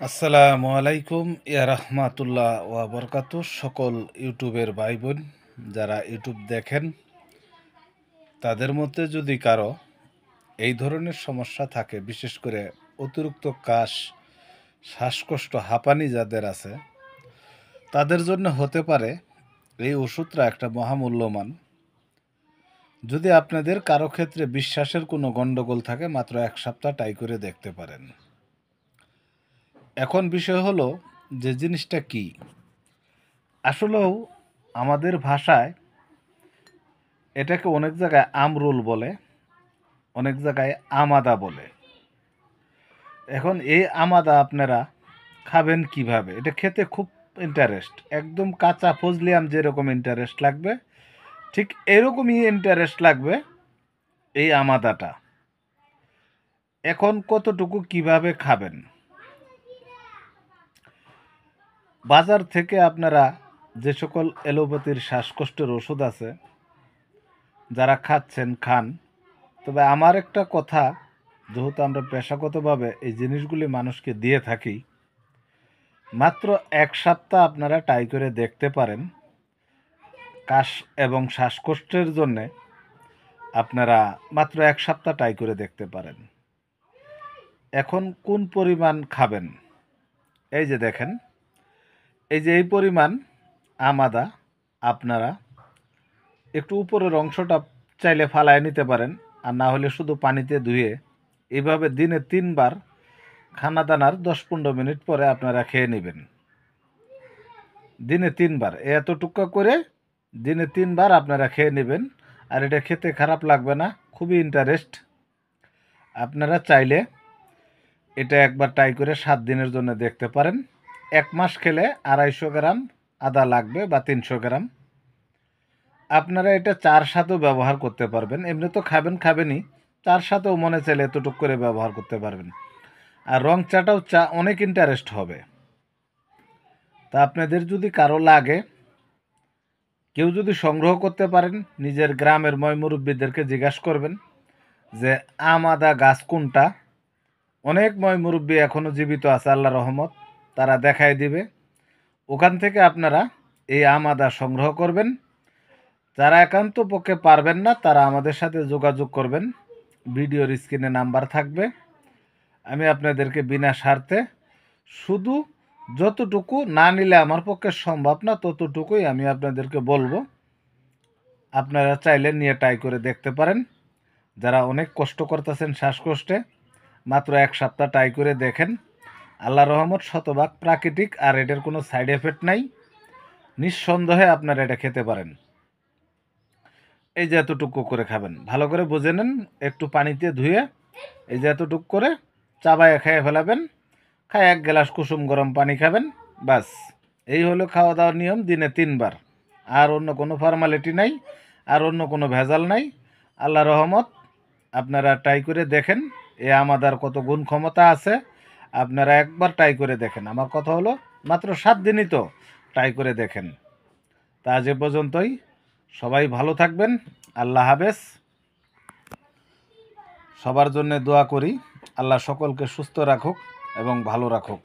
আসসালামু আলাইকুম ইয়া রাহমাতুল্লাহ ওয়া বারাকাতুহ। সকল ইউটিউবের ভাই বোন যারা ইউটিউব দেখেন, তাদের মধ্যে যদি কারো এই ধরনের সমস্যা থাকে, বিশেষ করে অতিরিক্ত কাশ, শ্বাসকষ্ট, হাঁপানি যাদের আছে, তাদের জন্য হতে পারে এই ওষুধটা একটা মহামূল্যবান। যদি আপনাদের কারো ক্ষেত্রে বিশ্বাসের কোনো গণ্ডগোল থাকে, মাত্র 1 সপ্তাহ ট্রাই করে দেখতে পারেন। এখন বিষয় হলো যে জিনিসটা কি, আসলেও আমাদের ভাষায় এটাকে অনেক জায়গায় আমরুল বলে, অনেক জায়গায় আমাদা বলে। এখন এই আমাদা আপনারা খাবেন কিভাবে? এটা খেতে খুব ইন্টারেস্ট, একদম কাঁচা ফজলি আম যেরকম ইন্টারেস্ট লাগবে, ঠিক এরকমই ইন্টারেস্ট লাগবে এই আমাদাটা। এখন কতটুকু কিভাবে খাবেন? বাজার থেকে আপনারা যে সকল অ্যালোপ্যাথির শ্বাসকষ্টের ওষুধ আছে, যারা খাচ্ছেন খান। তবে আমার একটা কথা, যেহেতু আমরা পেশাগতভাবে এই জিনিসগুলি মানুষকে দিয়ে থাকি, মাত্র 1 সপ্তাহ আপনারা ট্রাই করে দেখতে পারেন। কাশ এবং শ্বাসকষ্টের জন্যে আপনারা মাত্র 1 সপ্তাহ ট্রাই করে দেখতে পারেন। এখন কোন পরিমাণ খাবেন? এই যে দেখেন, এই যে এই পরিমাণ আমাদা আপনারা একটু উপরের অংশটা চাইলে ফালায় নিতে পারেন, আর না হলে শুধু পানিতে ধুয়ে এইভাবে দিনে 3 বার খানা দানার 10-15 মিনিট পরে আপনারা খেয়ে নেবেন। দিনে 3 বার এতটুকু করে দিনে 3 বার আপনারা খেয়ে নেবেন। আর এটা খেতে খারাপ লাগবে না, খুবই ইন্টারেস্ট। আপনারা চাইলে এটা একবার ট্রাই করে 7 দিনের জন্য দেখতে পারেন। 1 মাস খেলে 250 গ্রাম আদা লাগবে বা 300 গ্রাম। আপনারা এটা চার সাথেও ব্যবহার করতে পারবেন, এমনি তো খাবেনই, চার সাথেও মনে চাইলে এতটুকু করে ব্যবহার করতে পারবেন। আর রং চাটাও অনেক ইন্টারেস্ট হবে। তা আপনাদের যদি কারো লাগে, কেউ যদি সংগ্রহ করতে পারেন, নিজের গ্রামের ময়-মুরব্বীদেরকে জিজ্ঞাসা করবেন যে আমাদা গাছ কোনটা। অনেক ময়-মুরব্বী এখনও জীবিত আছে, আল্লাহর রহমত, তারা দেখায় দিবে। ওখান থেকে আপনারা এই আমাদা সংগ্রহ করবেন। যারা একান্ত পক্ষে পারবেন না, তারা আমাদের সাথে যোগাযোগ করবেন। ভিডিওর স্ক্রিনে নাম্বার থাকবে। আমি আপনাদেরকে বিনা স্বার্থে, শুধু যতটুকু না নিলে আমার পক্ষে সম্ভব না, ততটুকুই আমি আপনাদেরকে বলবো। আপনারা চাইলে নিয়ে ট্রাই করে দেখতে পারেন। যারা অনেক কষ্ট করতেছেন শ্বাসকষ্টে, মাত্র 1 সপ্তাহ ট্রাই করে দেখেন। আল্লাহর রহমত শতভাগ প্রাকৃতিক, আর এটার কোনো সাইড এফেক্ট নাই। নিঃসন্দেহে আপনারা এটা খেতে পারেন। এই যে এতটুকু করে খাবেন, ভালো করে বুঝে নেন, একটু পানিতে ধুয়ে এই যে এতটুকু করে চাবায় খেয়ে ফেলাবেন। খায় 1 গ্লাস কুসুম গরম পানি খাবেন, বাস। এই হলো খাওয়া দাওয়ার নিয়ম, দিনে 3 বার। আর অন্য কোনো ফর্মালিটি নাই, আর অন্য কোনো ভেজাল নাই। আল্লাহ রহমত, আপনারা ট্রাই করে দেখেন এ আমাদের কত গুণ ক্ষমতা আছে। আপনারা একবার ট্রাই করে দেখেন। আমার কথা হলো মাত্র 7 দিনই তো, ট্রাই করে দেখেন। তা আজ এ পর্যন্তই। সবাই ভালো থাকবেন। আল্লাহ হাফেজ। সবার জন্য দোয়া করি, আল্লাহ সকলকে সুস্থ রাখুক এবং ভালো রাখুক।